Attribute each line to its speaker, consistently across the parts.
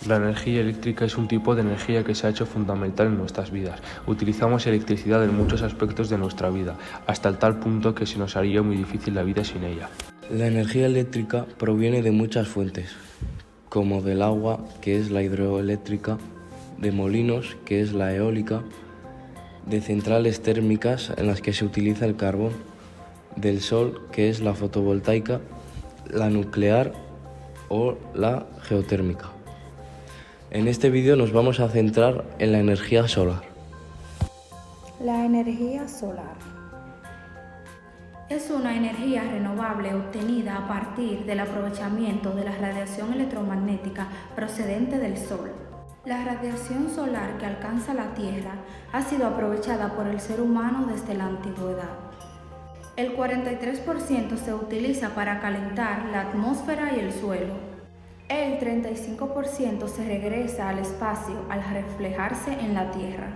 Speaker 1: La energía eléctrica es un tipo de energía que se ha hecho fundamental en nuestras vidas. Utilizamos electricidad en muchos aspectos de nuestra vida, hasta el tal punto que se nos haría muy difícil la vida sin ella.
Speaker 2: La energía eléctrica proviene de muchas fuentes, como del agua, que es la hidroeléctrica, de molinos, que es la eólica, de centrales térmicas en las que se utiliza el carbón, del sol, que es la fotovoltaica, la nuclear o la geotérmica. En este vídeo nos vamos a centrar en la energía solar.
Speaker 3: La energía solar es una energía renovable obtenida a partir del aprovechamiento de la radiación electromagnética procedente del Sol. La radiación solar que alcanza la Tierra ha sido aprovechada por el ser humano desde la antigüedad. El 43% se utiliza para calentar la atmósfera y el suelo. El 35% se regresa al espacio al reflejarse en la Tierra.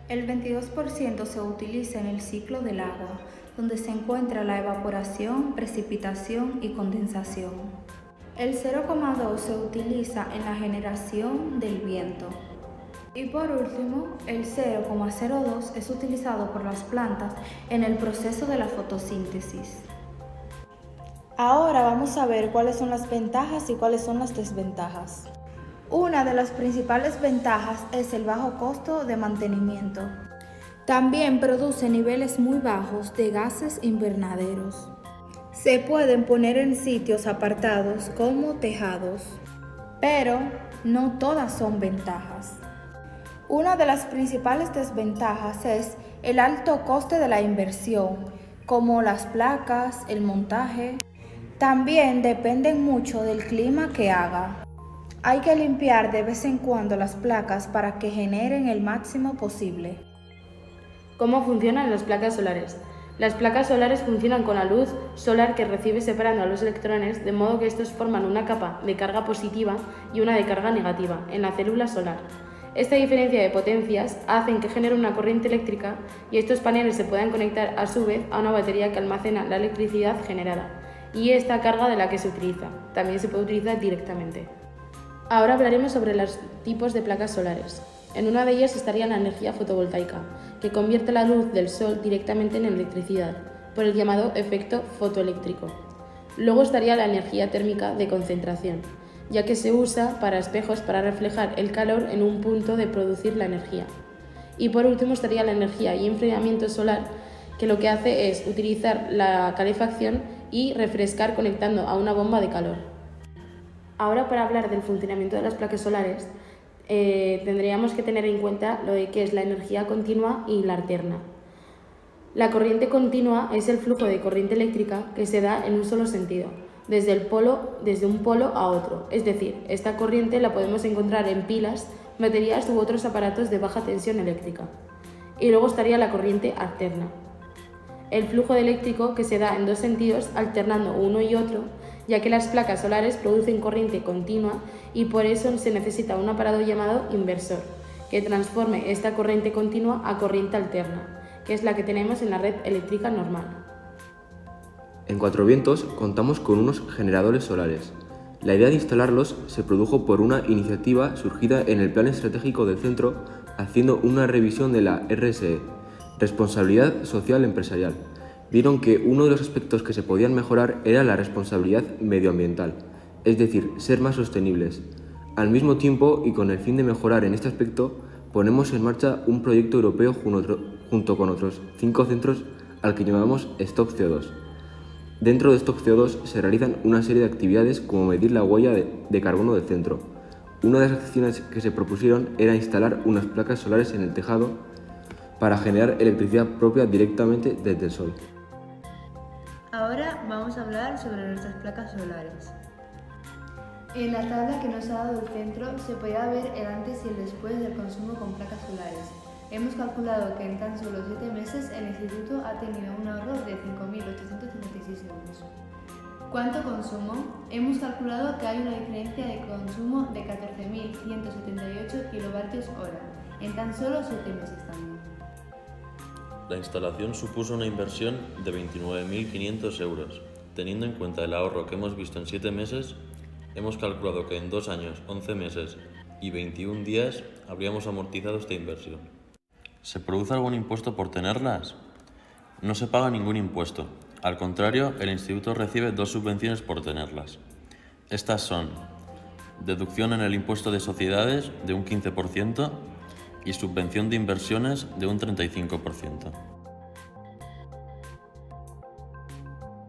Speaker 3: El 22% se utiliza en el ciclo del agua, donde se encuentra la evaporación, precipitación y condensación. El 0,2% se utiliza en la generación del viento. Y por último, el 0,02% es utilizado por las plantas en el proceso de la fotosíntesis. Ahora vamos a ver cuáles son las ventajas y cuáles son las desventajas. Una de las principales ventajas es el bajo costo de mantenimiento. También produce niveles muy bajos de gases invernaderos. Se pueden poner en sitios apartados como tejados, pero no todas son ventajas. Una de las principales desventajas es el alto coste de la inversión, como las placas, el montaje. También dependen mucho del clima que haga. Hay que limpiar de vez en cuando las placas para que generen el máximo posible.
Speaker 4: ¿Cómo funcionan las placas solares? Las placas solares funcionan con la luz solar que recibe separando a los electrones, de modo que estos forman una capa de carga positiva y una de carga negativa en la célula solar. Esta diferencia de potencias hacen que genere una corriente eléctrica y estos paneles se puedan conectar a su vez a una batería que almacena la electricidad generada y esta carga de la que se utiliza. También se puede utilizar directamente. Ahora hablaremos sobre los tipos de placas solares. En una de ellas estaría la energía fotovoltaica, que convierte la luz del sol directamente en electricidad, por el llamado efecto fotoeléctrico. Luego estaría la energía térmica de concentración, ya que se usa para espejos para reflejar el calor en un punto de producir la energía. Y por último estaría la energía y enfriamiento solar, que lo que hace es utilizar la calefacción y refrescar conectando a una bomba de calor. Ahora, para hablar del funcionamiento de las placas solares, tendríamos que tener en cuenta lo de qué es la energía continua y la alterna. La corriente continua es el flujo de corriente eléctrica que se da en un solo sentido, desde un polo a otro. Es decir, esta corriente la podemos encontrar en pilas, baterías u otros aparatos de baja tensión eléctrica. Y luego estaría la corriente alterna, el flujo eléctrico que se da en dos sentidos alternando uno y otro, ya que las placas solares producen corriente continua y por eso se necesita un aparato llamado inversor, que transforme esta corriente continua a corriente alterna, que es la que tenemos en la red eléctrica normal.
Speaker 5: En Cuatro Vientos contamos con unos generadores solares. La idea de instalarlos se produjo por una iniciativa surgida en el Plan Estratégico del Centro, haciendo una revisión de la RSE, Responsabilidad Social Empresarial. Vieron que uno de los aspectos que se podían mejorar era la responsabilidad medioambiental, es decir, ser más sostenibles. Al mismo tiempo, y con el fin de mejorar en este aspecto, ponemos en marcha un proyecto europeo junto con otros 5 centros al que llamamos Stop CO2. Dentro de Stop CO2 se realizan una serie de actividades como medir la huella de carbono del centro. Una de las acciones que se propusieron era instalar unas placas solares en el tejado para generar electricidad propia directamente desde el sol.
Speaker 6: Ahora vamos a hablar sobre nuestras placas solares. En la tabla que nos ha dado el centro se podrá ver el antes y el después del consumo con placas solares. Hemos calculado que en tan solo 7 meses el instituto ha tenido un ahorro de 5.856 euros. ¿Cuánto consumo? Hemos calculado que hay una diferencia de consumo de 14.178 kWh en tan solo 7 meses también.
Speaker 7: La instalación supuso una inversión de 29.500 euros. Teniendo en cuenta el ahorro que hemos visto en 7 meses, Hemos calculado que en 2 años, 11 meses y 21 días habríamos amortizado esta inversión. ¿Se produce algún impuesto por tenerlas? No se paga ningún impuesto. Al contrario, el instituto recibe 2 subvenciones por tenerlas. Estas son deducción en el impuesto de sociedades de un 15% y subvención de inversiones de un 35%.